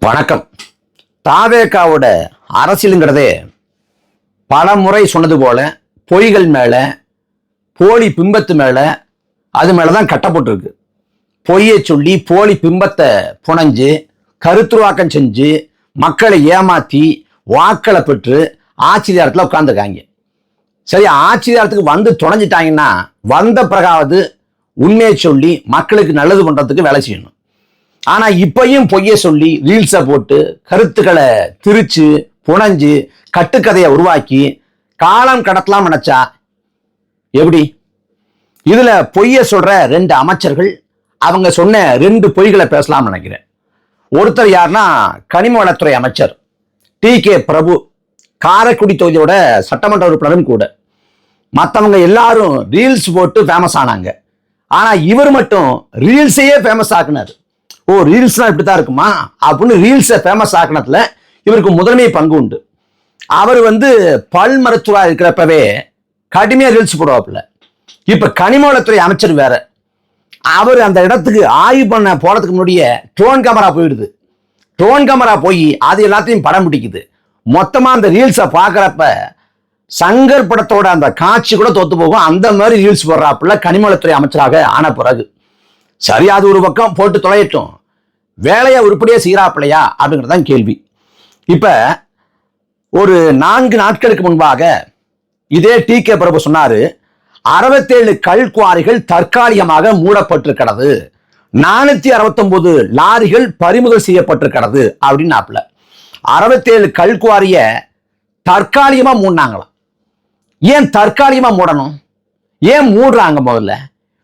வணக்கம். தாவேகாவோட அரசியலுங்கிறதே பல முறை சொன்னது போல பொய்கள் மேல, போலி பிம்பத்து மேல, அது மேலதான் கட்டப்பட்டிருக்கு. பொய்யை சொல்லி போலி பிம்பத்தை புனைஞ்சு கருத்துருவாக்கம் செஞ்சு மக்களை ஏமாத்தி வாக்களை பெற்று ஆட்சியாரத்தில் உட்கார்ந்துருக்காங்க. சரி, ஆட்சியாரத்துக்கு வந்து துணைஞ்சிட்டாங்கன்னா வந்த பிறகாவது உண்மையை சொல்லி மக்களுக்கு நல்லது பண்றதுக்கு வேலை செய்யணும். ஆனா இப்பையும் பொய்ய சொல்லி ரீல்ஸை போட்டு கருத்துக்களை திரிச்சு புனைஞ்சு கட்டுக்கதையை உருவாக்கி காலம் கடத்தலாம் நினைச்சா எப்படி? இதுல பொய்ய சொல்ற ரெண்டு அமைச்சர்கள் அவங்க சொன்ன ரெண்டு பொய்களை பேசலாம் நினைக்கிறேன். ஒருத்தர் யாருன்னா கனிம வளத்துறை அமைச்சர் டி.கே. பிரபு, காரைக்குடி தொகுதியோட சட்டமன்ற உறுப்பினரும் கூட. மற்றவங்க எல்லாரும் ரீல்ஸ் போட்டு ஃபேமஸ் ஆனாங்க. ஆனா இவர் மட்டும் ரீல்ஸையே ஃபேமஸ் ஆக்குனாரு. ஓ, ரீல்ஸ்னா இப்படித்தான் இருக்குமா அப்படின்னு ரீல்ஸை ஃபேமஸ் ஆக்கினதுல இவருக்கு முதன்மை பங்கு உண்டு. அவர் பல் மருத்துவா இருக்கிறப்பவே கடுமையா ரீல்ஸ் போடுவாப்புல. இப்ப கனிம வளத்துறை அமைச்சர் வேற. அவர் அந்த இடத்துக்கு ஆய்வு பண்ண போறதுக்கு முன்னாடியே ட்ரோன் கேமரா போயிடுது. ட்ரோன் கேமரா போய் அது எல்லாத்தையும் படம் பிடிக்குது. மொத்தமா அந்த ரீல்ஸை பார்க்கறப்ப சங்கர் படத்தோட அந்த காட்சி கூட தோத்து போகும். அந்த மாதிரி ரீல்ஸ் போடுறாப்புல கனிம வளத்துறை அமைச்சராக ஆன பிறகு. சரி, அது ஒரு பக்கம் போட்டு தொலையட்டும். வேலையை உருப்படியா செய்யறாப்பிலையா அப்படிங்கிறதான் கேள்வி. இப்ப ஒரு 4 நாட்களுக்கு முன்பாக இதே டி.கே. பிரபு சொன்னாரு, 67 கல்குவாரிகள் தற்காலிகமாக மூடப்பட்டிருக்கிறது, 469 லாரிகள் பறிமுதல் செய்யப்பட்டிருக்கிறது அப்படின்னாப்புல. 67 கல்குவாரிய தற்காலிகமா மூடினாங்களாம். ஏன் தற்காலிகமா மூடணும்? ஏன் மூடுறாங்க? முதல்ல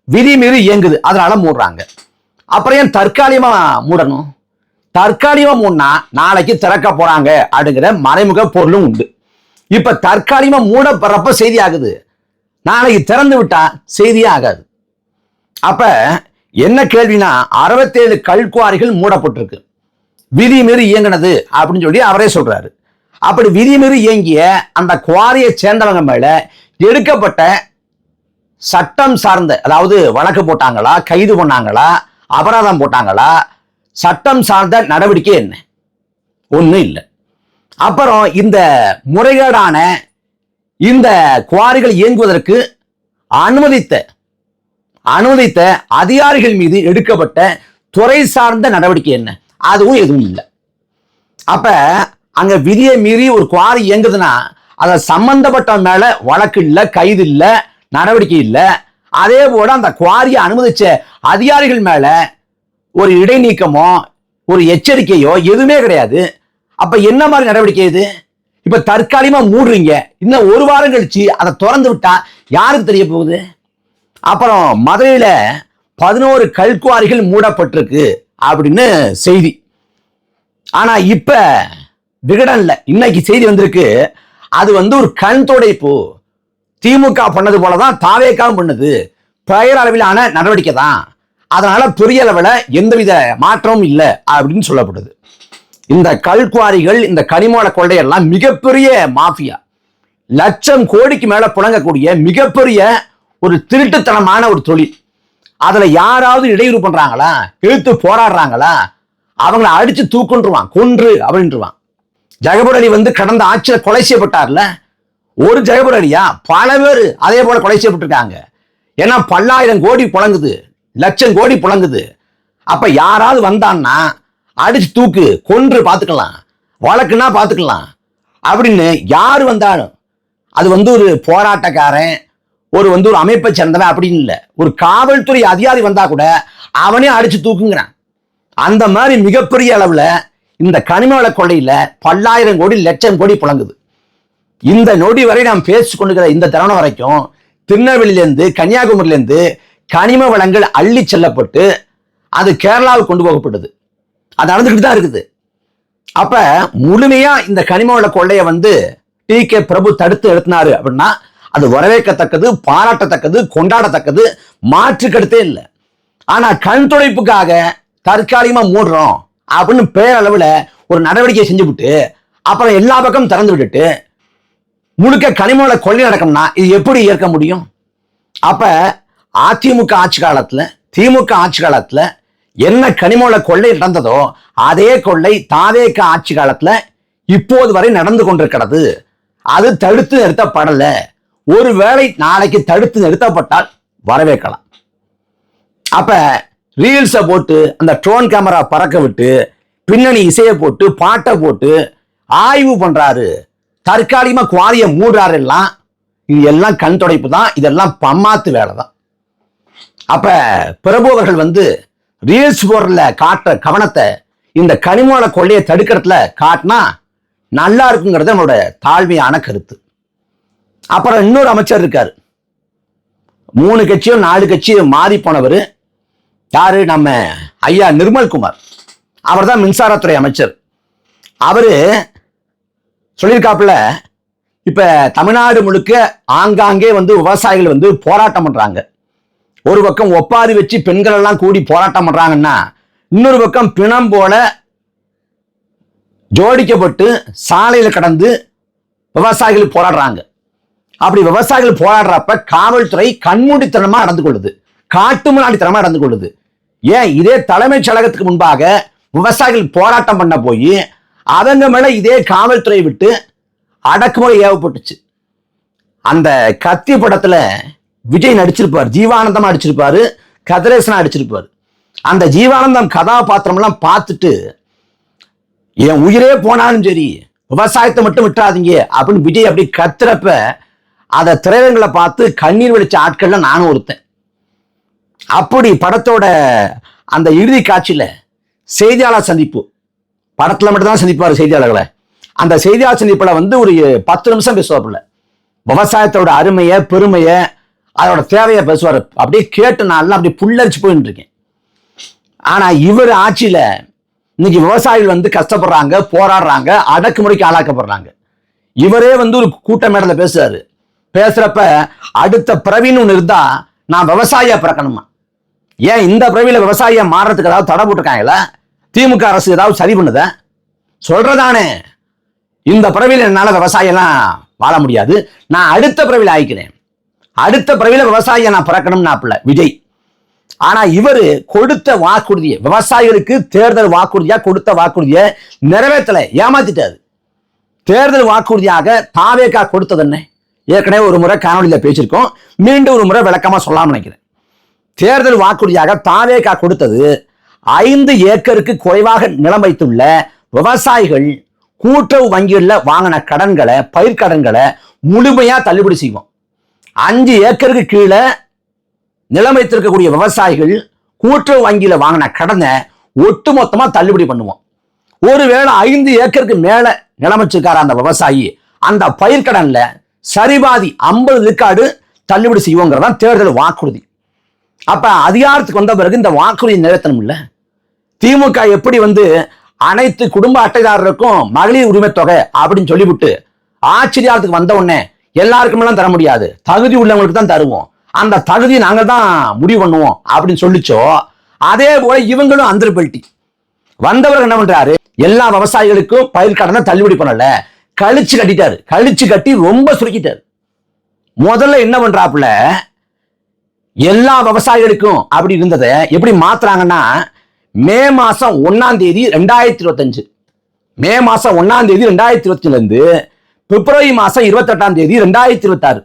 விதி மீறி இயங்குது, அதனால மூடுறாங்க. அப்புறம் ஏன் தற்காலிகமா மூடணும்? தற்காலிகமா மூடனா நாளைக்கு திறக்க போறாங்க அப்படிங்கிற மறைமுக பொருளும் உண்டு. இப்ப தற்காலிகமா மூடப்படுறப்ப செய்தி ஆகுது, நாளைக்கு திறந்து விட்டா செய்தியே ஆகாது. அப்ப என்ன கேள்வினா, 67 கல்குவாரிகள் மூடப்பட்டிருக்கு, விதி மீறி இயங்கினது அப்படின்னு சொல்லி அவரே சொல்றாரு. அப்படி விதி மீறி இயங்கிய அந்த குவாரியை சேர்ந்தவங்க மேல எடுக்கப்பட்ட சட்டம் சார்ந்த, அதாவது வழக்கு போட்டாங்களா, கைது பண்ணாங்களா, அபராதம் போட்டாங்களா, சட்டம் சார்ந்த நடவடிக்கை என்ன? ஒன்றும் இல்லை. அப்புறம் இந்த முறைகேடான இந்த குவாரிகள் இயங்குவதற்கு அனுமதித்த அதிகாரிகள் மீது எடுக்கப்பட்ட துறை சார்ந்த நடவடிக்கை என்ன? அதுவும் எதுவும் இல்லை. அப்ப அங்க விதியை மீறி ஒரு குவாரி இயங்குதுன்னா அதை சம்பந்தப்பட்ட மேல வழக்கு இல்லை, கைது இல்லை, நடவடிக்கை இல்லை. அதே போல அந்த குவாரியை அனுமதிச்ச அதிகாரிகள் மேல ஒரு இடைநீக்கமோ ஒரு எச்சரிக்கையோ எதுவுமே கிடையாது. அப்ப என்ன மாதிரி நடவடிக்கை இது? இப்ப தற்காலிகமா மூடுறீங்க, இன்னும் ஒரு வாரம் கழிச்சு அதை திறந்து விட்டா யாருக்கு தெரிய போகுது? அப்புறம் மதுரையில 11 கல்குவாரிகள் மூடப்பட்டிருக்கு அப்படின்னு செய்தி. ஆனா இப்ப விகடன்ல இன்னைக்கு செய்தி வந்திருக்கு, அது ஒரு கண் துடைப்பு. திமுக பண்ணது போலதான் தாவேகாவும் பண்ணுது, பெயர் அளவிலான நடவடிக்கை தான், அதனால பெரிய அளவில் எந்தவித மாற்றமும் இல்லை அப்படின்னு சொல்லப்படுது. இந்த கல்குவாரிகள், இந்த கனிமவள கொள்ளையெல்லாம் மிகப்பெரிய மாஃபியா, லட்சம் கோடிக்கு மேல புழங்கக்கூடிய மிகப்பெரிய ஒரு திருட்டுத்தனமான ஒரு தொழில். அதுல யாராவது இடையூறு பண்றாங்களா, இழுத்து போராடுறாங்களா, அவங்கள அடிச்சு தூக்குன்றுவான், கொன்று அப்படின்ட்டுருவான். ஜெகபர் அலி கடந்த ஆட்சியில் கொலை செய்யப்பட்டார்ல, ஒரு ஜெகபர் அலியா, பல பேர் அதே போல கொலை செய்யப்பட்டிருக்காங்க. ஏன்னா பல்லாயிரம் கோடி புழங்குது, லட்சம் கோடி புழங்குது. அப்ப யாராவது வந்தான்னா அடிச்சு தூக்கு, கொன்று பார்த்துக்கலாம், வழக்குன்னா பார்த்துக்கலாம் அப்படின்னு யாரு வந்தாலும், அது ஒரு போராட்டக்காரன், ஒரு அமைப்பை சேர்ந்தவன் அப்படின்னு இல்லை, ஒரு காவல்துறை அதிகாரி வந்தா கூட அவனே அடிச்சு தூக்குங்கிறான். அந்த மாதிரி மிகப்பெரிய அளவுல இந்த கனிமவள கொள்ளையில பல்லாயிரம் கோடி லட்சம் கோடி புழங்குது. இந்த நொடி வரை நாம் பேசிக் கொண்டிருக்கிற இந்த தருணம் வரைக்கும் திருநெல்வேலியிலிருந்து கன்னியாகுமரியிலிருந்து கனிம வளங்கள் அள்ளி செல்லப்பட்டு அது கேரளாவுக்கு கொண்டு போகப்பட்டது. அது நடந்துகிட்டு தான் இருக்குது. அப்ப முழுமையா இந்த கனிம வள கொள்ளைய டி.கே. பிரபு தடுத்து எடுத்தினாரு அப்படின்னா அது வரவேற்கத்தக்கது, பாராட்டத்தக்கது, கொண்டாடத்தக்கது, மாற்று கருத்தே இல்லை. ஆனா கண் துடைப்புக்காக தற்காலிகமா மூடுறோம் அப்படின்னு பேரளவுல ஒரு நடவடிக்கை செஞ்சுவிட்டு அப்புறம் எல்லா பக்கம் திறந்து விட்டுட்டு முழுக்க கனிமவள கொள்ளை நடக்கும்னா இது எப்படி ஏற்க முடியும்? அப்ப அதிமுக ஆட்சி காலத்துல, திமுக ஆட்சி காலத்துல என்ன கனிமூல கொள்ளை நடந்ததோ அதே கொள்ளை தாவேக ஆட்சி காலத்துல இப்போது வரை நடந்து கொண்டிருக்கிறது. அது தடுத்து நிறுத்தப்படல. ஒருவேளை நாளைக்கு தடுத்து நிறுத்தப்பட்டால் வரவேற்கலாம். அப்ப ரீல்ஸை போட்டு அந்த ட்ரோன் கேமரா பறக்க விட்டு பின்னணி இசையை போட்டு பாட்டை போட்டு ஆய்வு பண்றாரு, தற்காலிகமா குவாரியை மூடுறாரு. எல்லாம் இது எல்லாம் கண் துடைப்பு தான், இதெல்லாம் பம்மாத்து வேலை தான். அப்ப பிரபு அவர்கள் ரீல்ஸ் போர்ல காட்டுற கவனத்தை இந்த கனிமூல கொள்ளையை தடுக்கிறதுல காட்டினா நல்லா இருக்குங்கிறது நம்மளோட தாழ்மையான கருத்து. அப்புறம் இன்னொரு அமைச்சர் இருக்காரு, 3 கட்சியோ 4 கட்சியோ மாறி போனவர். யாரு? நம்ம ஐயா நிர்மல்குமார். அவர் தான் மின்சாரத்துறை அமைச்சர். அவரு சொல்லியிருக்காப்புல, இப்ப தமிழ்நாடு முழுக்க ஆங்காங்கே விவசாயிகள் போராட்டம் பண்றாங்க. ஒரு பக்கம் ஒப்பாரி வச்சு பெண்கள் எல்லாம் கூடி போராட்டம் பண்றாங்கன்னா, இன்னொரு பக்கம் பிணம் போல ஜோடிக்கப்பட்டு சாலையில் கடந்து விவசாயிகள் போராடுறாங்க. அப்படி விவசாயிகள் போராடுறப்ப காவல்துறை கண்மூடித்தனமா நடந்து கொள்ளுது, காட்டு முன்னாடித்தனமா நடந்து கொள்ளுது. ஏன்? இதே தலைமைச் செயலகத்துக்கு முன்பாக விவசாயிகள் போராட்டம் பண்ண போய் அவங்க மேல இதே காவல்துறை விட்டு அடக்குமுறை ஏவப்பட்டுச்சு. அந்த கத்தி படத்துல விஜய் நடிச்சிருப்பார், ஜீவானந்தமா நடிச்சிருப்பாரு, கதிரேசனா நடிச்சிருப்பாரு. அந்த ஜீவானந்தம் கதாபாத்திரம் எல்லாம் பார்த்துட்டு என் உயிரே போனாலும் சரி விவசாயத்தை மட்டும் விட்டுறாதீங்க அப்படின்னு விஜய் அப்படி கத்துறப்ப அதை திரையரங்களை பார்த்து கண்ணீர் வடிச்ச ஆட்கள்ல நானும் ஒருத்தன். அப்படி படத்தோட அந்த இறுதி காட்சியில செய்தியாளர் சந்திப்பு, படத்துல மட்டும்தான் சந்திப்பாரு செய்தியாளர்களை. அந்த செய்தியாளர் சந்திப்புல ஒரு 10 நிமிஷம் பேசுவாப்புல. விவசாயத்தோட அருமையை பெருமையை அதோட தேவையை பேசுவார். அப்படியே கேட்டு நான் அப்படி புல்லரிச்சு போயிட்டு இருக்கேன். ஆனா இவர் ஆட்சியில இன்னைக்கு விவசாயிகள் கஷ்டப்படுறாங்க, போராடுறாங்க, அடக்குமுறைக்கு ஆளாக்கப்படுறாங்க. இவரே ஒரு கூட்ட மேடல பேசுறாரு. பேசுறப்ப அடுத்த பிரவீன் ஒன்று இருந்தா நான் விவசாயியா பிறக்கணுமா? ஏன் இந்த பிரவில விவசாயியா மாறுறதுக்கு ஏதாவது தடை போட்டிருக்காங்களா? திமுக அரசு ஏதாவது சரி பண்ணுத சொல்றதானே? இந்த பிறவில என்னால விவசாயம்லாம் வாழ முடியாது, நான் அடுத்த பிறவில ஆயிக்கிறேன், அடுத்த பிறவில விவசாயியை நான் பிறக்கணும்னாப்புல விஜய். ஆனா இவரு கொடுத்த வாக்குறுதியை, விவசாயிகளுக்கு தேர்தல் வாக்குறுதியா கொடுத்த வாக்குறுதியை நிறைவேற்றல, ஏமாத்திட்டாரு. தேர்தல் வாக்குறுதியாக தாவேகா கொடுத்தது என்ன? ஏற்கனவே ஒரு முறை காணொலியில பேசியிருக்கோம், மீண்டும் ஒரு முறை விளக்கமா சொல்லாம நினைக்கிறேன். தேர்தல் வாக்குறுதியாக தாவேகா கொடுத்தது 5 ஏக்கருக்கு குறைவாக நிலம் வைத்துள்ள விவசாயிகள் கூட்டுறவு வங்கிகளில் வாங்கின கடன்களை, பயிர்க்கடன்களை முழுமையா தள்ளுபடி செய்வோம். 5 ஏக்கருக்கு கீழே நிலம் வைத்திருக்கக்கூடிய விவசாயிகள் கூட்டுறவு வங்கியில வாங்கின கடனை ஒட்டுமொத்தமா தள்ளுபடி பண்ணுவோம். ஒருவேளை 5 ஏக்கருக்கு மேல நிலம் வச்சிருக்காரு அந்த விவசாயி, அந்த பயிர்க்கடன்ல சரிபாதி 50 விழுக்காடு தள்ளுபடி செய்வோங்கிறதான் தேர்தல் வாக்குறுதி. அப்ப அதிகாரத்துக்கு வந்த பிறகு இந்த வாக்குறுதி நிறைவேற்றணும் இல்ல? திமுக எப்படி அனைத்து குடும்ப அட்டைதாரருக்கும் மகளிர் உரிமை தொகை அப்படின்னு சொல்லிவிட்டு ஆச்சரியத்துக்கு வந்த உடனே எல்லாருக்கும் எல்லாம் தர முடியாது, தகுதி உள்ளவங்களுக்கு தான் தருவோம், அந்த தகுதியை நாங்க தான் முடிவு பண்ணுவோம் அப்படின்னு சொல்லிச்சோ, அதே போல இவங்களும் அந்தர்பல்ட்டி வந்தவர்கள் என்ன பண்றாரு? எல்லா விவசாயிகளுக்கும் பயிர் கடனை தள்ளுபடி பண்ணல, கழிச்சு கட்டிட்டாரு. கழிச்சு கட்டி ரொம்ப சுருக்கிட்டாரு. முதல்ல என்ன பண்றாப்புல, எல்லா விவசாயிகளுக்கும் அப்படி இருந்ததை எப்படி மாத்துறாங்கன்னா, மே மாசம் 1ஆம் தேதி 2025, மே மாசம் 1ஆம் தேதி 2025 இருந்து பிப்ரவரி மாசம் 28ஆம் தேதி 2026,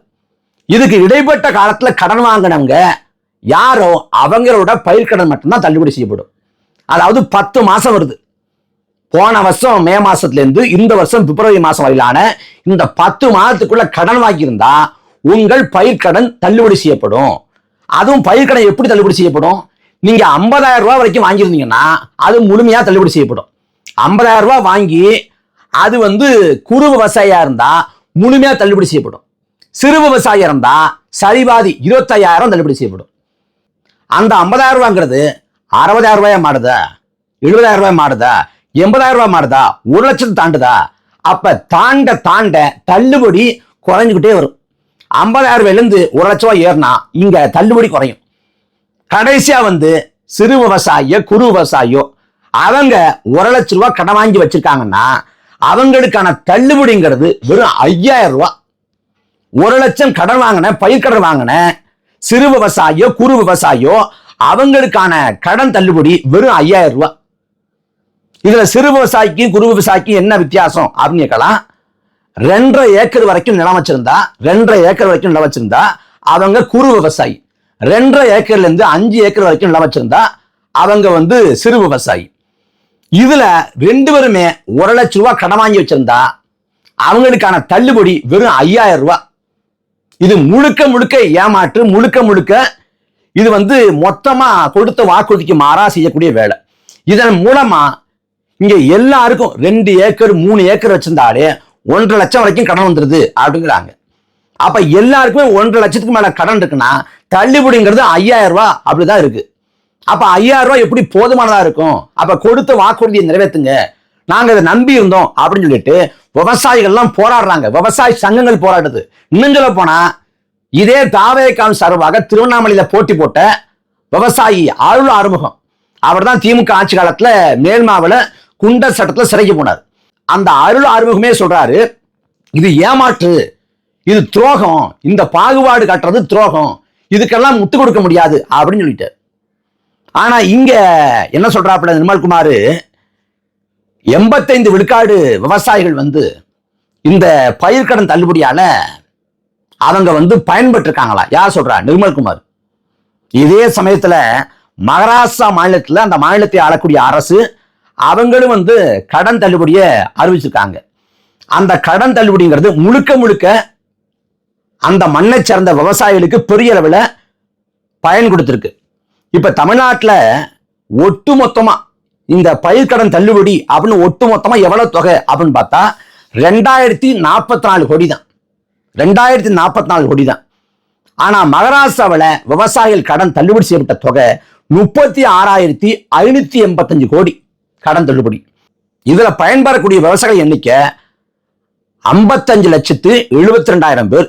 இதுக்கு இடைப்பட்ட காலத்துல கடன் வாங்கினவங்க யாரோ அவங்களோட பயிர்க்கடன் மட்டும்தான் தள்ளுபடி செய்யப்படும். அதாவது 10 மாசம் வருது. போன வருஷம் மே மாசத்துல இருந்து இந்த வருஷம் பிப்ரவரி மாசம் வரையிலான இந்த 10 மாதத்துக்குள்ள கடன் வாங்கியிருந்தா உங்கள் பயிர்க்கடன் தள்ளுபடி செய்யப்படும். அதுவும் பயிர்க்கடன் எப்படி தள்ளுபடி செய்யப்படும்? நீங்க 50,000 ரூபாய் வரைக்கும் வாங்கியிருந்தீங்கன்னா அது முழுமையா தள்ளுபடி செய்யப்படும். 50,000 ரூபாய் வாங்கி அது குறு விவசாயியா இருந்தா முழுமையா தள்ளுபடி செய்யப்படும். சிறு விவசாயியா இருந்தா சரிபாதி 25,000 தள்ளுபடி செய்யப்படும். அந்த 50,000 ரூபாங்கிறது 60,000 ரூபாயா மாறுதா, 70,000 ரூபாய் மாறுதா, 80,000 ரூபாய் மாறுதா, 1 லட்சம் தாண்டுதா? அப்ப தாண்ட தாண்ட தள்ளுபடி குறைஞ்சுக்கிட்டே வரும். 50,000 ரூபாயில இருந்து 1 லட்சம் ரூபாய் ஏறினா இங்க தள்ளுபடி குறையும். கடைசியா சிறு விவசாயியோ குறு விவசாயியோ அவங்க 1 லட்சம் ரூபாய் கடன் வாங்கி வச்சிருக்காங்கன்னா அவங்களுக்கான தள்ளுபடிங்கிறது வெறும் 5,000 ரூபாய். 1 லட்சம் கடன் வாங்கின, பயிர்க்கடன் வாங்கின சிறு விவசாயியோ குறு விவசாயியோ அவங்களுக்கான கடன் தள்ளுபடி வெறும் 5000 ரூபாய். இதுல சிறு விவசாயிக்கு குறு விவசாயிக்கு என்ன வித்தியாசம் அப்படின்னு கேட்கலாம். 2.5 ஏக்கர் வரைக்கும் நிலம் வச்சிருந்தா 2.5 ஏக்கர் வரைக்கும் நிலம் வச்சிருந்தா அவங்க குறு விவசாயி. 2.5 ஏக்கர்ல இருந்து 5 ஏக்கர் வரைக்கும் நிலம் வச்சிருந்தா அவங்க சிறு விவசாயி. இதுல 2 பேருமே 1 லட்சம் ரூபாய் கடன் வாங்கி வச்சிருந்தா அவங்களுக்கான தள்ளுபடி வெறும் 5000 ரூபாய். இது முழுக்க முழுக்க ஏமாற்று, முழுக்க முழுக்க இது மொத்தமா கொடுத்த வாக்குறுதிக்கு மாறா செய்யக்கூடிய வேலை. இதன் மூலமா இங்க எல்லாருக்கும் 2 ஏக்கர் 3 ஏக்கர் வச்சிருந்தாலே 1.5 லட்சம் வரைக்கும் கடன் வந்துருது அப்படிங்கிறாங்க. அப்ப எல்லாருக்குமே 1.5 லட்சத்துக்கு மேல கடன் இருக்குன்னா தள்ளுபடிங்கிறது 5000 ரூபாய் அப்படிதான் இருக்கு. அப்ப 5000 ரூபாய் எப்படி போதுமானதா இருக்கும்? அப்ப கொடுத்த வாக்குறுதியை நிறைவேற்றுங்க, நாங்க அதை நம்பி இருந்தோம் அப்படின்னு சொல்லிட்டு விவசாயிகள் எல்லாம் போராடுறாங்க. விவசாய சங்கங்கள் போராடுது. இன்னும் சொல்ல போனா இதே தாவேகாவின் சார்பாக திருவண்ணாமலையில போட்டி போட்ட விவசாயி அருள் ஆறுமுகம், அவர் தான் திமுக ஆட்சி காலத்துல மேல்மாவில குண்டர் சட்டத்துல சிறைக்கு போனார். அந்த அருள் ஆறுமுகமே சொல்றாரு, இது ஏமாற்று, இது துரோகம், இந்த பாகுபாடு காட்டுறது துரோகம், இதுக்கெல்லாம் முட்டு கொடுக்க முடியாது அப்படின்னு சொல்லிட்டு. ஆனா இங்க என்ன சொல்றாப்புல நிர்மல்குமார், 85 விழுக்காடு விவசாயிகள் இந்த பயிர்க்கடன் தள்ளுபடியால அவங்க பயன்பட்டு இருக்காங்களா? யார் சொல்றா? நிர்மல்குமார். இதே சமயத்துல மகாராஷ்டிரா மாநிலத்துல அந்த மாநிலத்தை ஆளக்கூடிய அரசு அவங்களும் கடன் தள்ளுபடியை அறிவிச்சிருக்காங்க. அந்த கடன் தள்ளுபடிங்கிறது முழுக்க முழுக்க அந்த மண்ணை சேர்ந்த விவசாயிகளுக்கு பெரிய அளவில் பயன் கொடுத்திருக்கு. இப்ப தமிழ்நாட்டில் ஒட்டு மொத்தமா இந்த பயிர்க்கடன் தள்ளுபடி அப்படின்னு ஒட்டு மொத்தமா எவ்வளவு தொகை அப்படின்னு பார்த்தா 2044 கோடி தான். 2044 கோடி தான். ஆனா மகாராஷ்டிராவில் விவசாயிகள் கடன் தள்ளுபடி செய்யப்பட்ட தொகை 36,585 கோடி கடன் தள்ளுபடி. இதுல பயன்பெறக்கூடிய விவசாயிகள் எண்ணிக்கை 55,72,000 பேர்.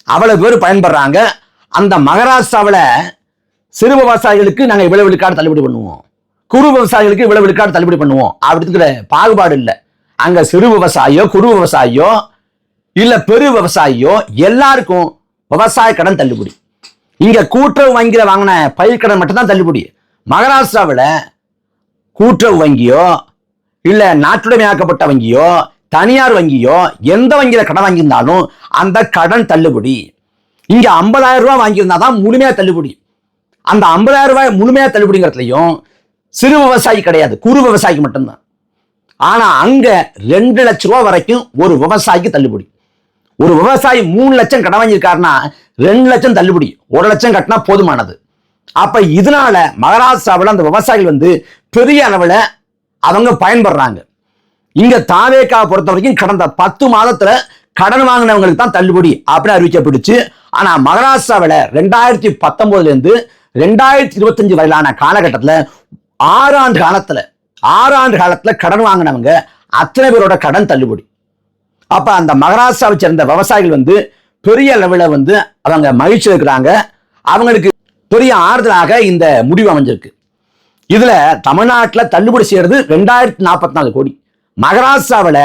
அவ்வளவு பேர் பயன்படுறாங்க. அந்த மகாராஷ்டிராவில் சிறு விவசாயிகளுக்கு நாங்கள் இவ்வளவு விழுக்காடு தள்ளுபடி பண்ணுவோம், குறு விவசாயிகளுக்கு இவ்வளவு விழுக்காடு தள்ளுபடி பண்ணுவோம் அப்படிங்கிற பாகுபாடு இல்லை. அங்க சிறு விவசாயியோ குறு விவசாயியோ இல்ல பெரு விவசாயியோ எல்லாருக்கும் விவசாய கடன் தள்ளுபடி. இங்க கூட்டுறவு வங்கியில வாங்கின பயிர்க்கடன் மட்டும்தான் தள்ளுபடி. மகாராஷ்டிராவில் கூட்டுறவு வங்கியோ இல்ல நாட்டுடைமையாக்கப்பட்ட வங்கியோ தனியார் வங்கியோ எந்த வங்கியில கடன் வாங்கியிருந்தாலும் அந்த கடன் தள்ளுபடி. இங்க 50,000 ரூபாய் வாங்கியிருந்தாதான் முழுமையா தள்ளுபடி. அந்த 50,000 ரூபாய் முழுமையா தள்ளுபடிங்கிறதுலையும் சிறு விவசாயி கிடையாது, குறு விவசாயிக்கு மட்டும்தான். ஆனா அங்க 2 லட்சம் ரூபாய் வரைக்கும் ஒரு விவசாயிக்கு தள்ளுபடி. ஒரு விவசாயி 3 லட்சம் கடன் வாங்கியிருக்காருன்னா 2 லட்சம் தள்ளுபடி, 1 லட்சம் கட்டினா போதுமானது. அப்ப இதனால மகாராஷ்டிராவில் அந்த விவசாயிகள் பெரிய அளவில் அவங்க பயன்படுறாங்க. இங்க தாவேகா பொறுத்த வரைக்கும் கடந்த 10 மாதத்துல கடன் வாங்கினவங்களுக்கு தான் தள்ளுபடி அப்படின்னு அறிவிக்கப்பட்டுச்சு. ஆனா மகாராஷ்டிராவில் 2019 இருந்து 2025 வரையிலான காலகட்டத்தில் 6 ஆண்டு காலத்துல கடன் வாங்கினவங்க அத்தனை பேரோட கடன் தள்ளுபடி. அப்ப அந்த மகாராஷ்டிராவை சேர்ந்த விவசாயிகள் பெரிய அளவில் அவங்க மகிழ்ச்சி இருக்கிறாங்க. அவங்களுக்கு பெரிய ஆறுதலாக இந்த முடிவு அமைஞ்சிருக்கு. இதுல தமிழ்நாட்டில் தள்ளுபடி செய்யறது 2044 கோடி. மகாராஷ்டிராவில்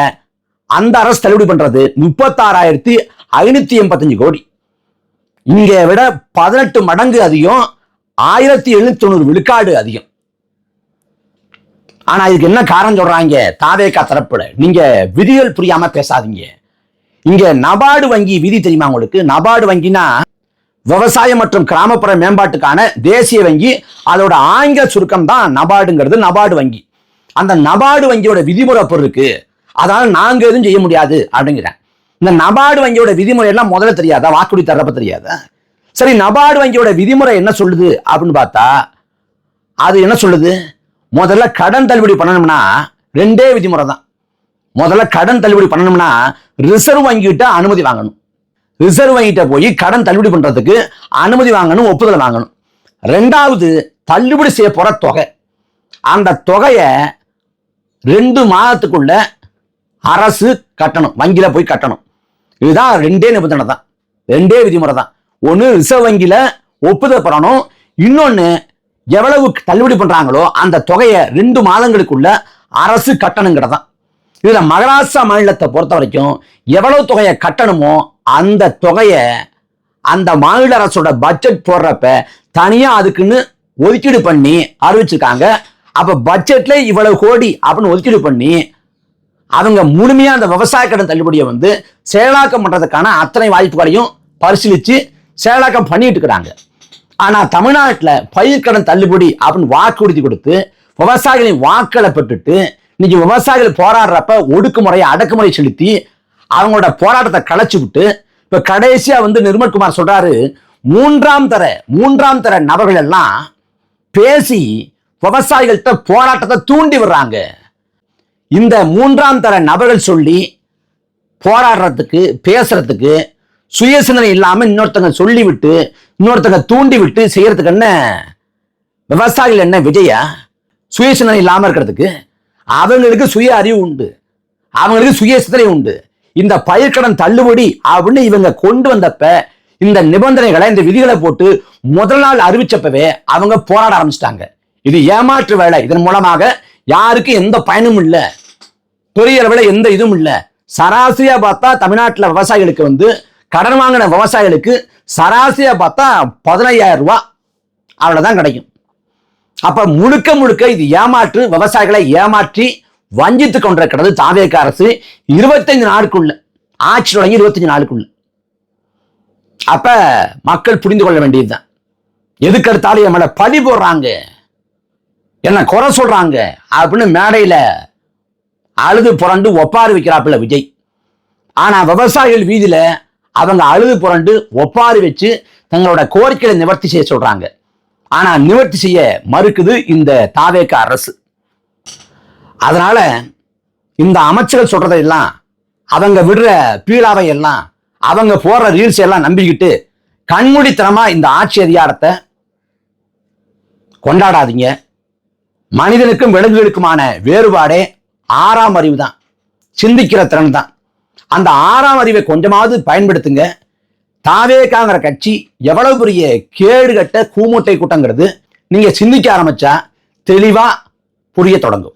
அந்த அரசு தள்ளுபடி பண்றது 36,585 கோடி. இங்க விட 18 மடங்கு அதிகம், 1,790 விழுக்காடு அதிகம். ஆனா இதுக்கு என்ன காரணம் சொல்றாங்க தாவேகா தரப்புல? நீங்க விதிகள் புரியாம பேசாதீங்க. இங்க நபார்டு வங்கி விதி தெரியுமா உங்களுக்கு? நபார்டு வங்கினா விவசாயம் மற்றும் கிராமப்புற மேம்பாட்டுக்கான தேசிய வங்கி, அதோட ஆங்கில சுருக்கம் தான் நபார்டுங்கிறது. நபார்டு வங்கி, அந்த நபார்டு வங்கியோட விதிமுறை இருக்கு, அதனால நாங்க எதுவும் செய்ய முடியாது அப்படிங்கிறேன். இந்த நபார்டு வங்கியோட விதிமுறை எல்லாம் முதல்ல தெரியாதா? வாக்குறுதி தரப்ப தெரியாதா? சரி, நபார்டு வங்கியோட விதிமுறை என்ன சொல்லுது அப்படின்னு பார்த்தா அது என்ன சொல்லுது? முதல்ல கடன் தள்ளுபடி பண்ணணும்னா 2 விதிமுறை தான். முதல்ல கடன் தள்ளுபடி பண்ணணும்னா ரிசர்வ் வங்கிகிட்ட அனுமதி வாங்கணும். ரிசர்வ் வங்கிட்ட போய் கடன் தள்ளுபடி பண்றதுக்கு அனுமதி வாங்கணும், ஒப்புதல் வாங்கணும். 2வது தள்ளுபடி செய்ய போற தொகை, அந்த தொகையை 2 மாதத்துக்குள்ள அரசு கட்டணும், வங்கியில போய் கட்டணும். இதுதான் 2 நிபந்தனை தான், 2 விதிமுறை தான். ஒன்னு ரிசர்வ் வங்கியில ஒப்புதல் பெறணும், இன்னொன்னு எவ்வளவு தள்ளுபடி பண்றாங்களோ அந்த தொகையை 2 மாதங்களுக்குள்ள அரசு கட்டணுங்கிறதான். இதுல மகாராஷ்டிரா மாநிலத்தை பொறுத்த வரைக்கும் எவ்வளவு தொகையை கட்டணுமோ அந்த தொகையை அந்த மாநில அரசோட பட்ஜெட் போடுறப்ப தனியா அதுக்குன்னு ஒதுக்கீடு பண்ணி அறிவிச்சிருக்காங்க. அப்ப பட்ஜெட்ல இவ்வளவு கோடி அப்படின்னு ஒதுக்கீடு பண்ணி அவங்க முழுமையா அந்த விவசாய கடன் தள்ளுபடியை வந்து செயலாக்கம் பண்றதுக்கான அத்தனை வாய்ப்புகளையும் பரிசீலிச்சு செயலாக்கம் பண்ணிட்டு இருக்கிறாங்க. ஆனா தமிழ்நாட்டில் பயிர்க்கடன் தள்ளுபடி அப்படின்னு வாக்குறுதி கொடுத்து விவசாயிகளின் வாக்களை பெற்றுட்டு இன்னைக்கு விவசாயிகள் போராடுறப்ப ஒடுக்குமுறையை அடக்குமுறை செலுத்தி அவங்களோட போராட்டத்தை கலைச்சு விட்டு இப்ப கடைசியா வந்து நிர்மல்குமார் சொல்றாரு, மூன்றாம் தர நபர்கள் எல்லாம் பேசி விவசாயிகள்கிட்ட போராட்டத்தை தூண்டி விடுறாங்க. இந்த மூன்றாம் தர நபர்கள் சொல்லி போராடுறதுக்கு பேசுறதுக்கு சுயசிந்தனை இல்லாம இன்னொருத்தங்க சொல்லிவிட்டு இன்னொருத்தங்க தூண்டி விட்டு செய்யறதுக்கு என்ன விவசாயிகள் என்ன விஜயா? சுயசிந்தனை இல்லாம இருக்கிறதுக்கு அவங்களுக்கு சுய அறிவு உண்டு, அவங்களுக்கு சுய சிந்தனை உண்டு. இந்த பயிர்க்கடன் தள்ளுபடி அப்படின்னு இவங்க கொண்டு வந்தப்ப இந்த நிபந்தனைகளை இந்த விதிகளை போட்டு முதல் நாள் அறிவிச்சப்பவே அவங்க போராட ஆரம்பிச்சிட்டாங்க. இது ஏமாற்று வேலை. இதன் மூலமாக யாருக்கு எந்த பயனும் இல்லை, பெரிய அளவில் எந்த இதுவும் இல்லை. சராசரியா பார்த்தா தமிழ்நாட்டில் விவசாயிகளுக்கு வந்து கடன் வாங்கின விவசாயிகளுக்கு சராசரியா பார்த்தா 15,000 ரூபாய் அவ்வளவுதான் கிடைக்கும். அப்ப முழுக்க இது ஏமாற்று, விவசாயிகளை ஏமாற்றி வஞ்சித்து கொண்டிருக்கிறது தாவேக அரசு 25 நாளுக்குள்ள, ஆட்சி தொடங்கி 25 நாளுக்குள்ள. அப்ப மக்கள் புரிந்து கொள்ள வேண்டியதுதான். எதுக்கு எடுத்தாலும் நம்மள பழி போடுறாங்க, என்ன குறை சொல்றாங்க அப்படின்னு மேடையில அழுது புரண்டு ஒப்பாரி வைக்கிறாப்புல விஜய். ஆனா விவசாயிகள் வீதியில அவங்க அழுது புரண்டு ஒப்பாரி வச்சு தங்களோட கோரிக்கைகளை நிவர்த்தி செய்ய சொல்றாங்க. ஆனா நிவர்த்தி செய்ய மறுக்குது இந்த தாவேக அரசு. அதனால இந்த அமைச்சர்கள் சொல்றதையெல்லாம், அவங்க விடுற பீழாவை எல்லாம், அவங்க போடுற ரீல்ஸ் எல்லாம் நம்பிக்கிட்டு கண்மூடித்தனமா இந்த ஆட்சி அதிகாரத்தை கொண்டாடாதீங்க. மனிதனுக்கும் விலங்குகளுக்குமான வேறுபாடே 6ஆம் அறிவு தான், சிந்திக்கிற திறன் தான். அந்த 6ஆம் அறிவை கொஞ்சமாவது பயன்படுத்துங்க. தாவேகாங்கிற கட்சி எவ்வளவு பெரிய கேடுகட்ட கூமுட்டை கூட்டங்கிறது நீங்க சிந்திக்க ஆரம்பிச்சா தெளிவா புரிய தொடங்கும்.